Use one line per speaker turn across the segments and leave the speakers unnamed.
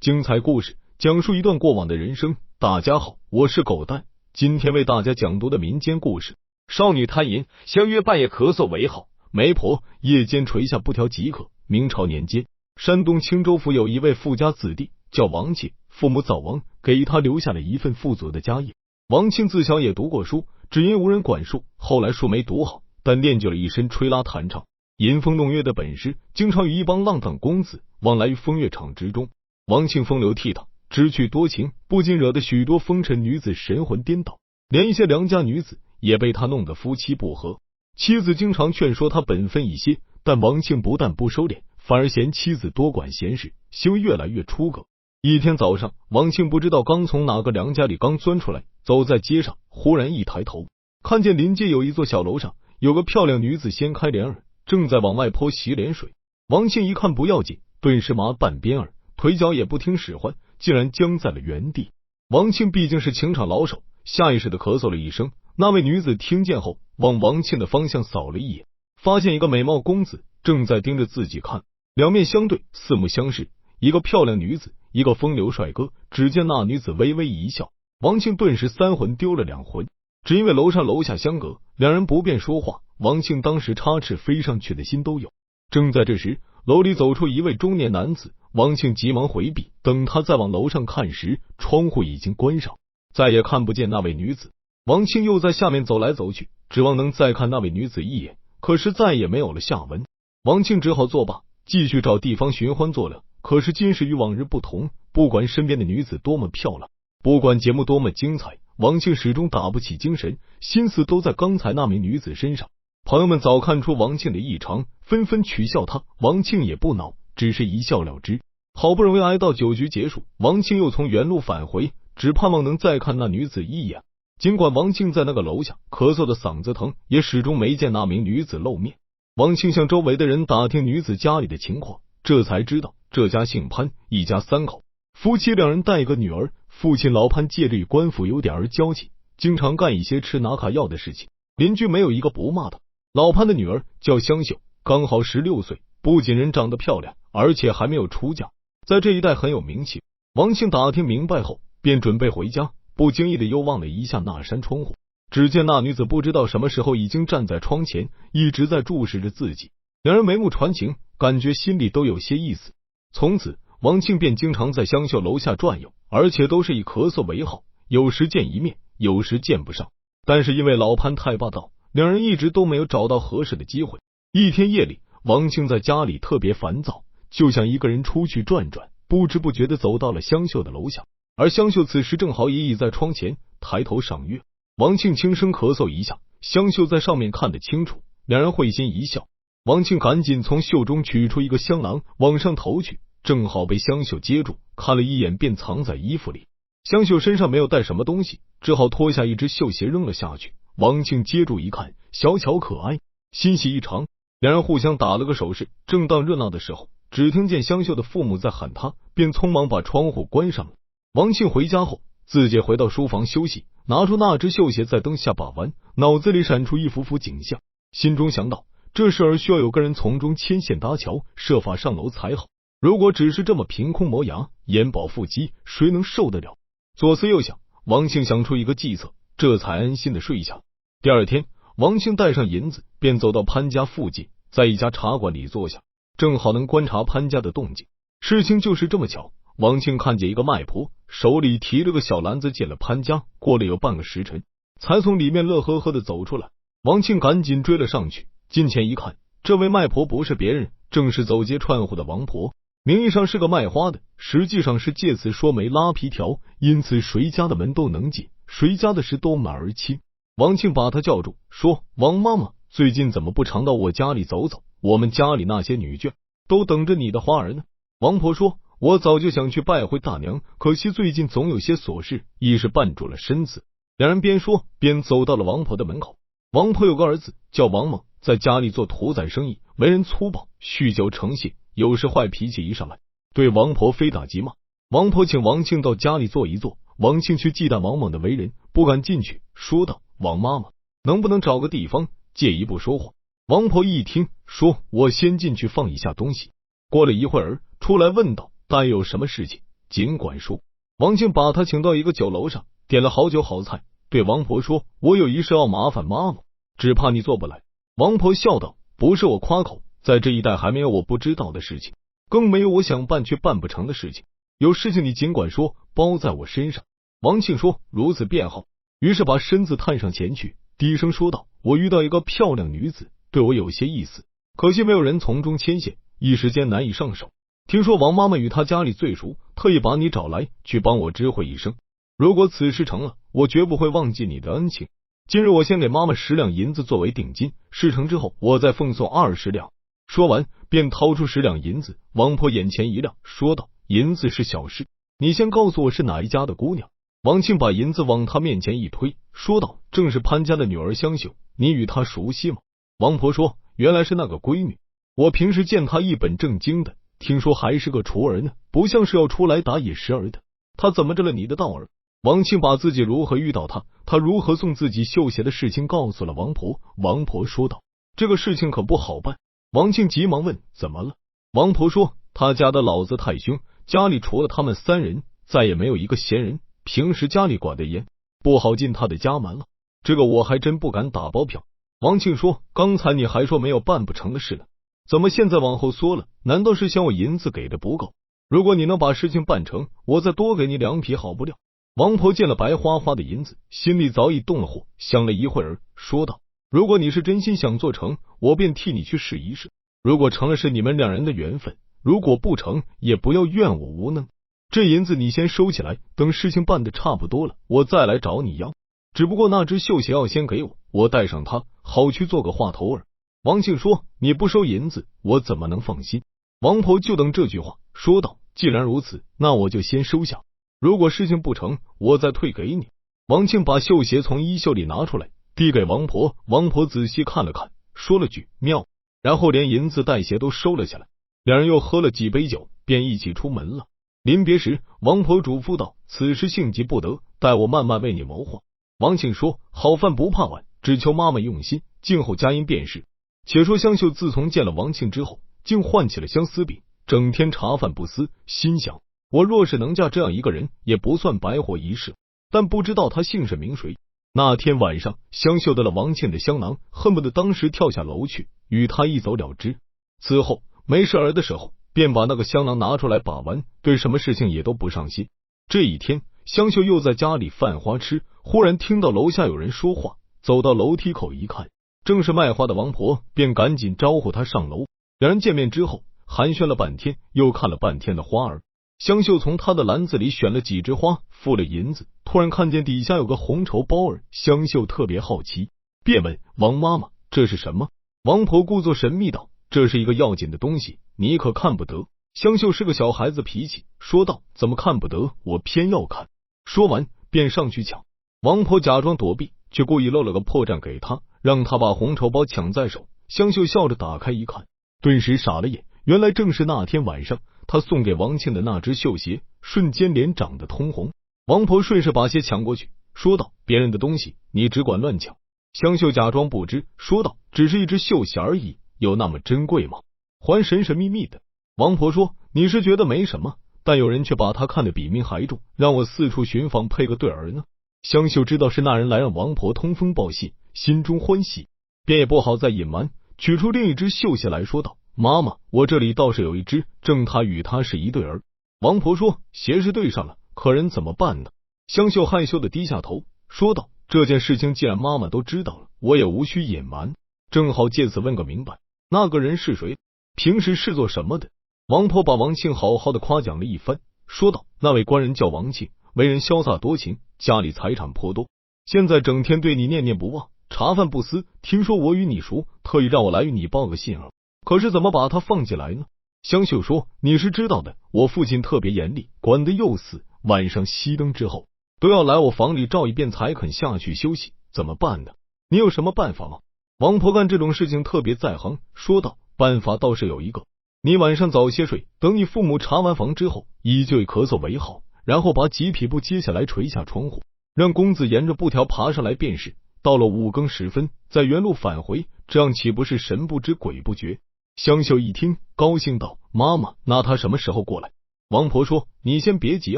精彩故事，讲述一段过往的人生。大家好，我是狗蛋，今天为大家讲读的民间故事：少女贪淫，相约半夜咳嗽为好，媒婆夜间垂下布条即可。明朝年间，山东青州府有一位富家子弟叫王庆，父母早亡，给他留下了一份富足的家业。王庆自小也读过书，只因无人管束，后来书没读好，但练就了一身吹拉弹唱、吟风弄月的本事，经常与一帮浪荡公子往来于风月场之中。王庆风流倜傥，知趣多情，不禁惹得许多风尘女子神魂颠倒，连一些良家女子也被他弄得夫妻不和。妻子经常劝说他本分一些，但王庆不但不收敛，反而嫌妻子多管闲事，行为越来越出格。一天早上，王庆不知道刚从哪个良家里刚钻出来，走在街上，忽然一抬头，看见临街有一座小楼上有个漂亮女子掀开帘儿，正在往外泼洗脸水。王庆一看不要紧，顿时麻半边儿，腿脚也不听使唤，竟然僵在了原地。王庆毕竟是情场老手，下意识的咳嗽了一声。那位女子听见后，往王庆的方向扫了一眼，发现一个美貌公子正在盯着自己看，两面相对，四目相视，一个漂亮女子，一个风流帅哥。只见那女子微微一笑，王庆顿时三魂丢了两魂。只因为楼上楼下相隔，两人不便说话，王庆当时插翅飞上去的心都有。正在这时，楼里走出一位中年男子，王庆急忙回避，等他再往楼上看时，窗户已经关上，再也看不见那位女子。王庆又在下面走来走去，指望能再看那位女子一眼，可是再也没有了下文。王庆只好作罢，继续找地方寻欢作乐。可是今时与往日不同，不管身边的女子多么漂亮，不管节目多么精彩，王庆始终打不起精神，心思都在刚才那名女子身上。朋友们早看出王庆的异常，纷纷取笑他，王庆也不恼，只是一笑了之。好不容易挨到酒局结束，王庆又从原路返回，只盼望能再看那女子一眼。尽管王庆在那个楼下咳嗽的嗓子疼，也始终没见那名女子露面。王庆向周围的人打听女子家里的情况，这才知道这家姓潘，一家三口，夫妻两人带一个女儿。父亲老潘借着与官府有点儿交情，经常干一些吃拿卡要的事情，邻居没有一个不骂他。老潘的女儿叫香秀，刚好16岁，不仅人长得漂亮，而且还没有出嫁，在这一带很有名气。王庆打听明白后，便准备回家，不经意的又望了一下那扇窗户，只见那女子不知道什么时候已经站在窗前，一直在注视着自己。两人眉目传情，感觉心里都有些意思。从此王庆便经常在香秀楼下转悠，而且都是以咳嗽为号，有时见一面，有时见不上。但是因为老潘太霸道，两人一直都没有找到合适的机会。一天夜里，王庆在家里特别烦躁，就想一个人出去转转，不知不觉的走到了香秀的楼下。而香秀此时正好也倚在窗前，抬头赏月。王庆轻声咳嗽一下，香秀在上面看得清楚，两人会心一笑。王庆赶紧从袖中取出一个香囊，往上投去，正好被香秀接住，看了一眼便藏在衣服里。香秀身上没有带什么东西，只好脱下一只绣鞋扔了下去。王庆接住一看，小巧可爱，欣喜异常，两人互相打了个手势。正当热闹的时候，只听见香秀的父母在喊他，便匆忙把窗户关上了。王庆回家后，自己回到书房休息，拿出那只绣鞋在灯下把玩，脑子里闪出一幅幅景象，心中想到这事儿需要有个人从中牵线搭桥，设法上楼才好。如果只是这么凭空磨牙，眼饱腹饥，谁能受得了？左思右想，王庆想出一个计策，这才安心的睡下。第二天，王庆带上银子，便走到潘家附近，在一家茶馆里坐下，正好能观察潘家的动静。事情就是这么巧，王庆看见一个卖婆手里提了个小篮子进了潘家，过了有半个时辰，才从里面乐呵呵的走出来。王庆赶紧追了上去，近前一看，这位卖婆不是别人，正是走街串户的王婆。名义上是个卖花的，实际上是借此说媒拉皮条，因此谁家的门都能进，谁家的事都满而清。王庆把他叫住，说：王妈妈，最近怎么不常到我家里走走？我们家里那些女眷都等着你的花儿呢。王婆说：我早就想去拜会大娘，可惜最近总有些琐事，一时绊住了身子。两人边说边走到了王婆的门口。王婆有个儿子叫王猛，在家里做屠宰生意，为人粗暴，酗酒成性，有时坏脾气一上来，对王婆非打即骂。王婆请王庆到家里坐一坐，王庆却忌惮王猛的为人，不敢进去，说道：王妈妈，能不能找个地方借一步说话？王婆一听，说：我先进去放一下东西。过了一会儿，出来问道：大爷有什么事情？尽管说。王庆把他请到一个酒楼上，点了好酒好菜，对王婆说：“我有一事要麻烦妈妈，只怕你做不来。”王婆笑道：“不是我夸口，在这一带还没有我不知道的事情，更没有我想办却办不成的事情。有事情你尽管说，包在我身上。”王庆说：“如此便好。”于是把身子探上前去，低声说道：“我遇到一个漂亮女子，对我有些意思，可惜没有人从中牵线，一时间难以上手。听说王妈妈与她家里最熟，特意把你找来，去帮我知会一声。如果此事成了，我绝不会忘记你的恩情。今日我先给妈妈10两银子作为定金，事成之后，我再奉送20两。”说完，便掏出10两银子。王婆眼前一亮，说道：“银子是小事，你先告诉我是哪一家的姑娘。”王庆把银子往他面前一推，说道：“正是潘家的女儿香秀，你与她熟悉吗？”王婆说：“原来是那个闺女，我平时见她一本正经的，听说还是个雏儿呢，不像是要出来打野食儿的。她怎么着了你的道儿？”王庆把自己如何遇到他如何送自己绣鞋的事情告诉了王婆。王婆说道：“这个事情可不好办。”王庆急忙问：“怎么了？”王婆说：“他家的老子太凶，家里除了他们3人，再也没有一个闲人。平时家里管得严，不好进他的家门了。这个我还真不敢打包票。”王庆说：“刚才你还说没有办不成的事呢，怎么现在往后缩了？难道是嫌我银子给的不够？如果你能把事情办成，我再多给你2匹好不了。”王婆见了白花花的银子，心里早已动了火，想了一会儿，说道：“如果你是真心想做成，我便替你去试一试。如果成了，是你们2人的缘分；如果不成，也不要怨我无能。这银子你先收起来，等事情办得差不多了，我再来找你要。只不过那只绣鞋要先给我，我带上它，好去做个话头儿。”王庆说：“你不收银子，我怎么能放心？”王婆就等这句话，说道：“既然如此，那我就先收下。如果事情不成，我再退给你。”王庆把绣鞋从衣袖里拿出来，递给王婆。王婆仔细看了看，说了句妙，然后连银子带鞋都收了下来。2人又喝了几杯酒，便一起出门了。临别时，王婆嘱咐道：“此事性急不得，待我慢慢为你谋划。”王庆说：“好饭不怕晚，只求妈妈用心，静候佳音便是。”且说香秀自从见了王庆之后，竟唤起了相思病，整天茶饭不思，心想：我若是能嫁这样一个人，也不算白活一世。但不知道他姓甚名谁。那天晚上，香秀得了王庆的香囊，恨不得当时跳下楼去，与他一走了之。此后没事儿的时候，便把那个香囊拿出来把玩，对什么事情也都不上心。这一天，香秀又在家里犯花痴，忽然听到楼下有人说话，走到楼梯口一看，正是卖花的王婆，便赶紧招呼他上楼。2人见面之后，寒暄了半天，又看了半天的花儿。香秀从他的篮子里选了几枝花，付了银子，突然看见底下有个红绸包儿，香秀特别好奇，便问王妈妈：“这是什么？”王婆故作神秘道：“这是一个要紧的东西，你可看不得。”香秀是个小孩子脾气，说道：“怎么看不得？我偏要看。”说完便上去抢。王婆假装躲避，却故意露了个破绽给他，让他把红绸包抢在手。香秀笑着打开一看，顿时傻了眼，原来正是那天晚上他送给王庆的那只绣鞋，瞬间脸长得通红。王婆顺势把鞋抢过去，说道：“别人的东西你只管乱抢。”香秀假装不知，说道：“只是一只绣鞋而已，有那么珍贵吗？还神神秘秘的。”王婆说：“你是觉得没什么，但有人却把他看得比命还重，让我四处寻访配个对儿呢。”香秀知道是那人来让王婆通风报信，心中欢喜，便也不好再隐瞒，取出另一只绣鞋来说道：“妈妈，我这里倒是有一只，正他与他是一对儿。”王婆说：“鞋是对上了，可人怎么办呢？”香秀害羞的低下头，说道：“这件事情既然妈妈都知道了，我也无需隐瞒，正好借此问个明白，那个人是谁？平时是做什么的？”王婆把王庆好好的夸奖了一番，说道：“那位官人叫王庆，为人潇洒多情，家里财产颇多，现在整天对你念念不忘，茶饭不思。听说我与你熟，特意让我来与你报个信儿。可是怎么把他放进来呢？”香秀说：“你是知道的，我父亲特别严厉，管得又死，晚上熄灯之后都要来我房里照一遍才肯下去休息，怎么办呢？你有什么办法吗？”王婆干这种事情特别在行，说道：“办法倒是有一个，你晚上早些睡，等你父母查完房之后，依旧以咳嗽为好，然后把几匹布揭下来垂下窗户，让公子沿着布条爬上来便是。到了5更时分，在原路返回，这样岂不是神不知鬼不觉？”香秀一听，高兴道：“妈妈，那他什么时候过来？”王婆说：“你先别急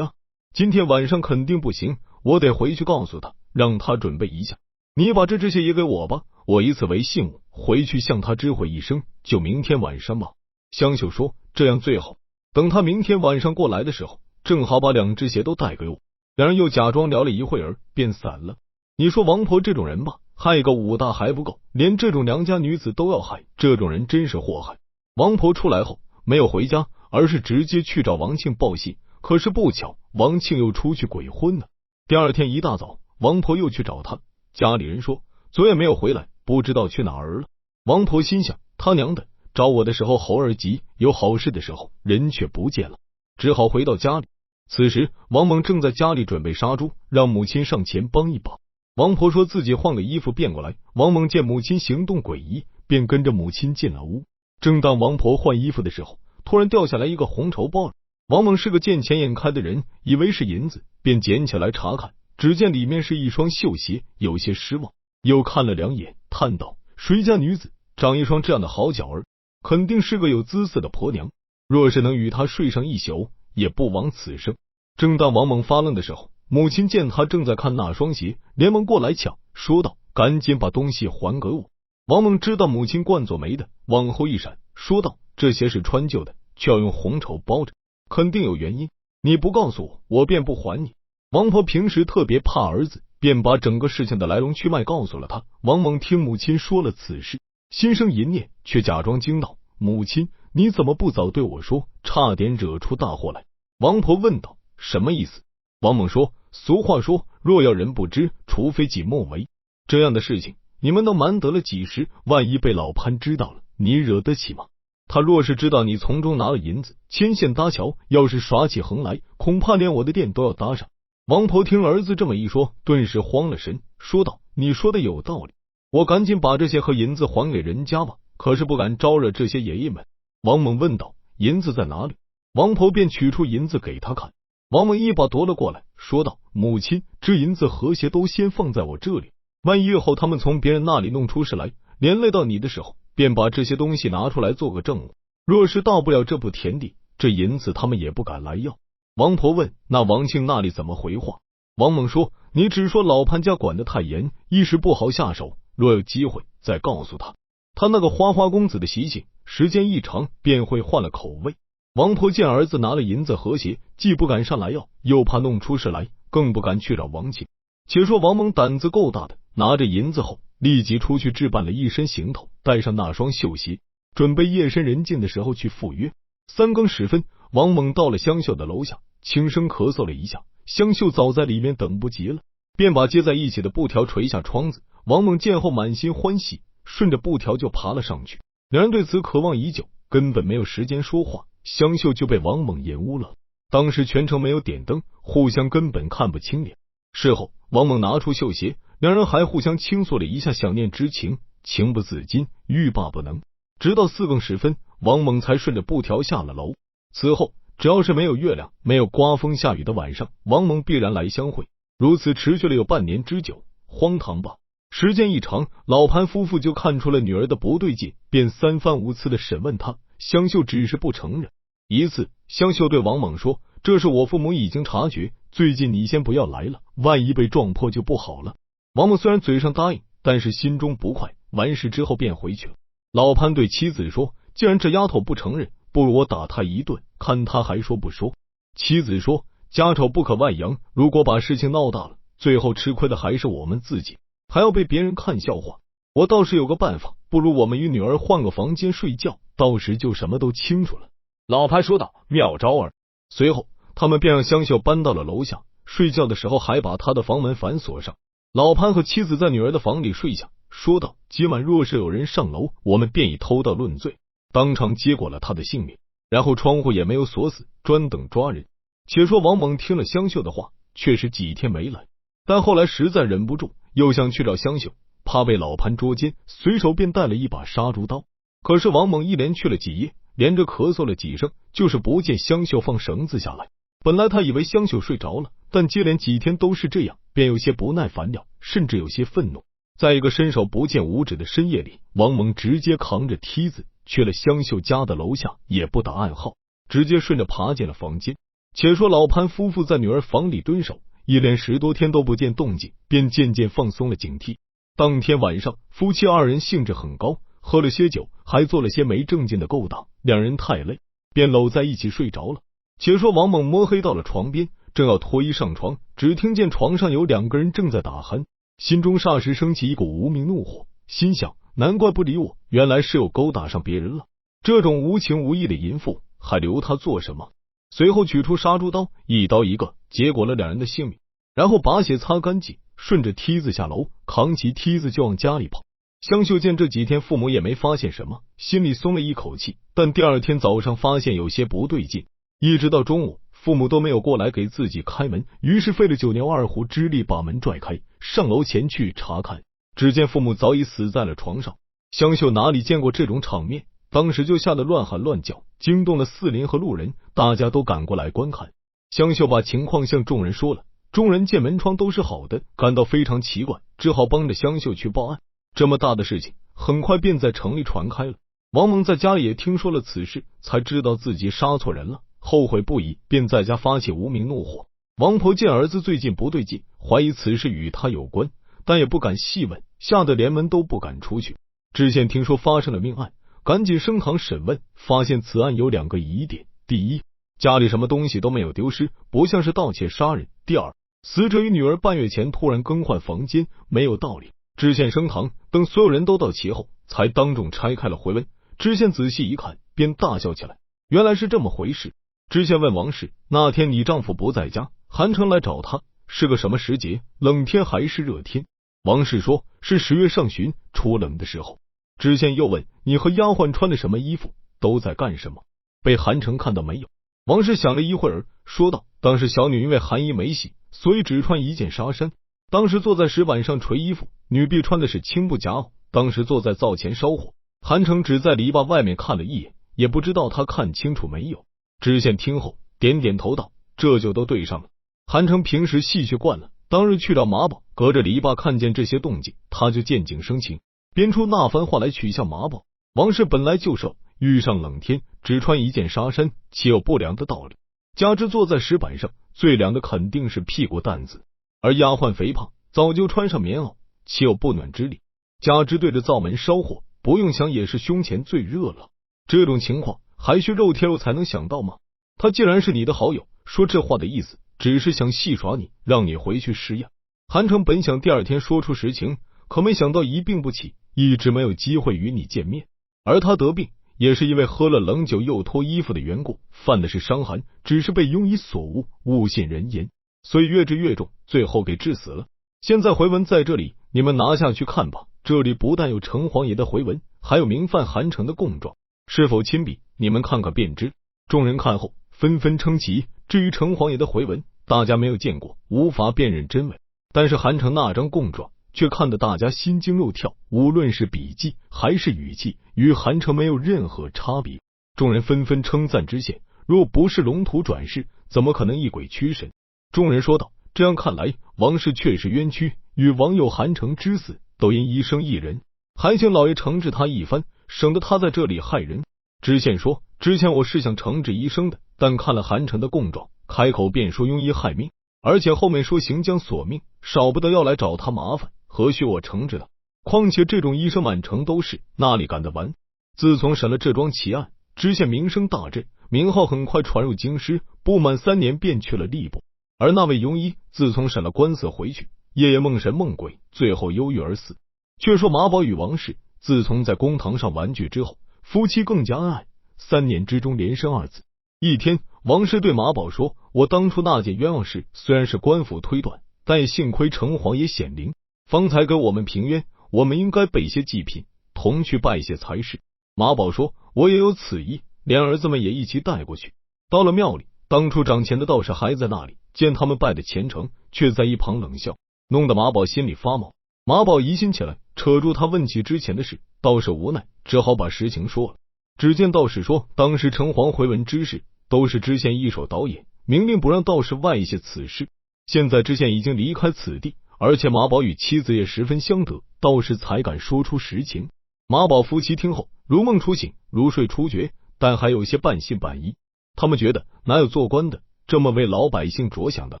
啊，今天晚上肯定不行，我得回去告诉他，让他准备一下。你把这些也给我吧，我以此为信物，回去向他知会一声，就明天晚上吧。”香秀说：“这样最好，等他明天晚上过来的时候，正好把2只鞋都带给我。”两人又假装聊了一会儿，便散了。你说王婆这种人吧，害个武大还不够，连这种良家女子都要害，这种人真是祸害。王婆出来后没有回家，而是直接去找王庆报信。可是不巧，王庆又出去鬼混了。第二天一大早，王婆又去找他，家里人说昨夜没有回来，不知道去哪儿了。王婆心想，他娘的，找我的时候猴儿急，有好事的时候人却不见了，只好回到家里。此时王猛正在家里准备杀猪，让母亲上前帮一把。王婆说自己换个衣服便过来。王猛见母亲行动诡异，便跟着母亲进了屋。正当王婆换衣服的时候，突然掉下来一个红绸包。王猛是个见钱眼开的人，以为是银子，便捡起来查看，只见里面是一双绣鞋，有些失望，又看了2眼，叹道：“谁家女子长一双这样的好脚儿，肯定是个有姿色的婆娘，若是能与她睡上一宿，也不枉此生。”正当王猛发愣的时候，母亲见他正在看那双鞋，连忙过来抢，说道：“赶紧把东西还给我。”王猛知道母亲惯做媒的，往后一闪，说道：“这鞋是穿旧的，却要用红绸包着，肯定有原因，你不告诉我，我便不还你。”王婆平时特别怕儿子，便把整个事情的来龙去脉告诉了他。王猛听母亲说了此事，心生一念，却假装惊道：“母亲，你怎么不早对我说，差点惹出大祸来？”王婆问道：“什么意思？”王猛说：“俗话说，若要人不知，除非己莫为。这样的事情，你们都瞒得了几时？万一被老潘知道了，你惹得起吗？他若是知道你从中拿了银子，牵线搭桥，要是耍起横来，恐怕连我的店都要搭上。”王婆听儿子这么一说，顿时慌了神，说道：“你说的有道理，我赶紧把这些和银子还给人家吧，可是不敢招惹这些爷爷们。”王猛问道：“银子在哪里？”王婆便取出银子给他看。王猛一把夺了过来，说道：“母亲，这银子和鞋都先放在我这里，万一日后他们从别人那里弄出事来，连累到你的时候，便把这些东西拿出来做个证物。若是到不了这步田地，这银子他们也不敢来要。”王婆问：“那王庆那里怎么回话？”王猛说：“你只说老潘家管得太严，一时不好下手，若有机会再告诉他。他那个花花公子的习性，时间一长便会换了口味。”王婆见儿子拿了银子和鞋，既不敢上来要，又怕弄出事来，更不敢去找王庆。且说王猛胆子够大的，拿着银子后，立即出去置办了一身行头，带上那双绣鞋，准备夜深人静的时候去赴约。3更时分，王猛到了香秀的楼下，轻声咳嗽了一下。香秀早在里面等不及了，便把接在一起的布条垂下窗子。王猛见后满心欢喜，顺着布条就爬了上去。两人对此渴望已久，根本没有时间说话，香秀就被王猛引屋了。当时全城没有点灯，互相根本看不清脸。事后王猛拿出绣鞋，两人还互相倾诉了一下想念之情，情不自禁，欲罢不能。直到4更时分，王猛才顺着布条下了楼。此后只要是没有月亮，没有刮风下雨的晚上，王猛必然来相会。如此持续了有半年之久，荒唐吧？时间一长，老潘夫妇就看出了女儿的不对劲，便3番5次的审问他。香秀只是不承认。一次，香秀对王猛说：“这是我父母已经察觉，最近你先不要来了，万一被撞破就不好了。”王猛虽然嘴上答应，但是心中不快，完事之后便回去了。老潘对妻子说：“既然这丫头不承认，不如我打她一顿，看她还说不说。”妻子说：“家丑不可外扬，如果把事情闹大了，最后吃亏的还是我们自己，还要被别人看笑话。我倒是有个办法，不如我们与女儿换个房间睡觉，到时就什么都清楚了。”老潘说道：“妙招儿。”随后他们便让香秀搬到了楼下，睡觉的时候还把他的房门反锁上。老潘和妻子在女儿的房里睡下，说道：“今晚若是有人上楼，我们便以偷盗论罪。”当场接过了他的性命，然后窗户也没有锁死，专等抓人。且说王猛听了香秀的话，确实几天没来，但后来实在忍不住，又想去找香秀，怕被老潘捉奸，随手便带了一把杀猪刀。可是王猛一连去了几夜，连着咳嗽了几声，就是不见香秀放绳子下来。本来他以为香秀睡着了，但接连几天都是这样，便有些不耐烦了，甚至有些愤怒。在一个伸手不见五指的深夜里，王猛直接扛着梯子去了香秀家的楼下，也不打暗号，直接顺着爬进了房间。且说老潘夫妇在女儿房里蹲守，一连10多天都不见动静，便渐渐放松了警惕。当天晚上，夫妻2人兴致很高，喝了些酒，还做了些没正经的勾当，两人太累，便搂在一起睡着了。且说王猛摸黑到了床边，正要脱衣上床，只听见床上有2个人正在打鼾，心中霎时升起一股无名怒火，心想难怪不理我，原来是有勾搭上别人了。这种无情无义的淫妇，还留他做什么？随后取出杀猪刀，一刀一个，结果了2人的性命，然后把血擦干净，顺着梯子下楼，扛起梯子就往家里跑。香秀见这几天父母也没发现什么，心里松了一口气，但第2天早上发现有些不对劲，一直到中午父母都没有过来给自己开门，于是费了9牛2虎之力把门拽开，上楼前去查看，只见父母早已死在了床上。香秀哪里见过这种场面，当时就吓得乱喊乱叫，惊动了4邻和路人，大家都赶过来观看。香秀把情况向众人说了，众人见门窗都是好的，感到非常奇怪，只好帮着香秀去报案。这么大的事情很快便在城里传开了。王猛在家里也听说了此事，才知道自己杀错人了，后悔不已，便在家发起无名怒火。王婆见儿子最近不对劲，怀疑此事与他有关，但也不敢细问，吓得连门都不敢出去。知县听说发生了命案，赶紧升堂审问，发现此案有2个疑点：第一，家里什么东西都没有丢失，不像是盗窃杀人；第二，死者与女儿半月前突然更换房间，没有道理。知县升堂，等所有人都到齐后，才当众拆开了回文。知县仔细一看，便大笑起来，原来是这么回事。知县问王氏，那天你丈夫不在家，韩城来找他，是个什么时节？冷天还是热天？王氏说，是10月上旬，初冷的时候。知县又问，你和丫鬟穿的什么衣服？都在干什么？被韩城看到没有？王氏想了一会儿，说道，当时小女因为寒衣没洗，所以只穿一件纱衫，当时坐在石板上捶衣服，女婢穿的是青布夹袄，当时坐在灶前烧火，韩城只在篱笆外面看了一眼，也不知道他看清楚没有。知县听后点点头道，这就都对上了。韩城平时戏谑惯了，当日去了马堡，隔着篱笆看见这些动静，他就见景生情，编出那番话来取笑马堡。王氏本来就瘦，遇上冷天只穿一件纱衫，岂有不凉的道理？加之坐在石板上，最凉的肯定是屁股蛋子，而丫鬟肥胖，早就穿上棉袄，岂有不暖之理？加之对着灶门烧火，不用想也是胸前最热了。这种情况还需肉贴肉才能想到吗？他既然是你的好友，说这话的意思只是想戏耍你，让你回去试验。韩城本想第2天说出实情，可没想到一病不起，一直没有机会与你见面。而他得病也是因为喝了冷酒又脱衣服的缘故，犯的是伤寒，只是被庸医所误，误信人言，所以越治越重，最后给治死了。现在回文在这里，你们拿下去看吧。这里不但有城隍爷的回文，还有名犯韩城的供状，是否亲笔，你们看看便知。众人看后纷纷称奇。至于城隍爷的回文，大家没有见过，无法辨认真伪，但是韩城那张供状却看得大家心惊肉跳，无论是笔迹还是语气，与韩城没有任何差别。众人纷纷称赞知县，若不是龙图转世，怎么可能一鬼驱神？众人说道，这样看来，王氏确是冤屈，与网友韩城之死都因医生一人，还请老爷惩治他一番，省得他在这里害人。知县说，之前我是想惩治医生的，但看了韩城的供状，开口便说庸医害命，而且后面说行将索命，少不得要来找他麻烦，何须我惩治他？况且这种医生满城都是，哪里赶得完？自从审了这桩奇案，知县名声大振，名号很快传入京师，不满3年便去了吏部。而那位庸医自从审了官司回去，夜夜梦神梦鬼，最后忧郁而死。却说马宝与王氏自从在公堂上完聚之后，夫妻更加恩爱，3年之中连生2子。一天，王氏对马宝说，我当初那件冤枉事虽然是官府推断，但也幸亏城隍爷显灵，方才给我们平冤，我们应该备些祭品，同去拜谢才是。马宝说，我也有此意，连儿子们也一起带过去。到了庙里，当初掌钱的道士还在那里，见他们拜的虔诚，却在一旁冷笑，弄得马宝心里发毛。马宝疑心起来，扯住他问起之前的事，道士无奈，只好把实情说了。只见道士说，当时城隍回文之事，都是知县一手导演，明令不让道士外泄此事。现在知县已经离开此地，而且马宝与妻子也十分相得，道士才敢说出实情。马宝夫妻听后，如梦初醒，如睡初觉，但还有些半信半疑。他们觉得哪有做官的这么为老百姓着想的，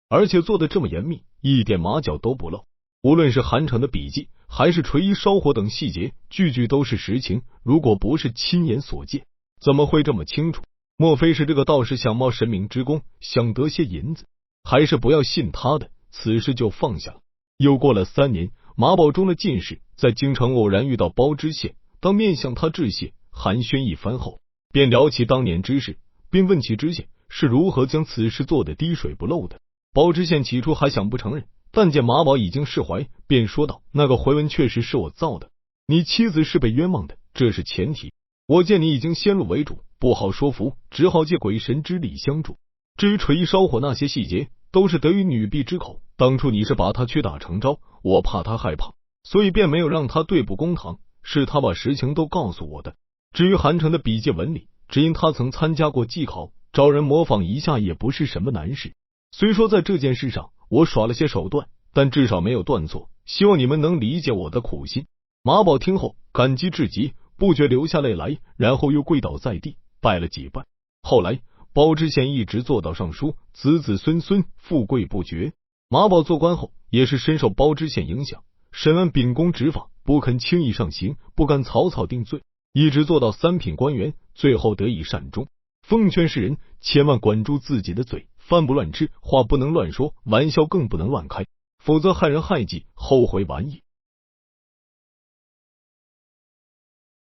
而且做得这么严密，一点马脚都不漏。无论是韩城的笔记，还是垂衣烧火等细节，句句都是实情。如果不是亲眼所见，怎么会这么清楚？莫非是这个道士想冒神明之功，想得些银子？还是不要信他的，此事就放下了。又过了3年，马宝中了进士，在京城偶然遇到包知县，当面向他致谢，寒暄一番后，便聊起当年之事，并问起知县是如何将此事做得滴水不漏的。包知县起初还想不承认，但见马宝已经释怀，便说道：“那个回文确实是我造的，你妻子是被冤枉的，这是前提。我见你已经先入为主，不好说服，只好借鬼神之力相助。至于垂衣烧火那些细节，都是得于女婢之口。当初你是把她屈打成招，我怕她害怕，所以便没有让她对簿公堂，是她把实情都告诉我的。至于韩城的笔记文理，只因他曾参加过技考，找人模仿一下也不是什么难事。虽说在这件事上我耍了些手段，但至少没有断错，希望你们能理解我的苦心。”马宝听后感激至极，不觉流下泪来，然后又跪倒在地，拜了几拜。后来包知县一直做到尚书，子子孙孙富贵不绝。马宝做官后也是深受包知县影响，审问秉公执法，不肯轻易上刑，不敢草草定罪，一直做到3品官员，最后得以善终。奉劝世人千万管住自己的嘴，饭不乱吃，话不能乱说，玩笑更不能乱开，否则害人害己，后悔晚矣。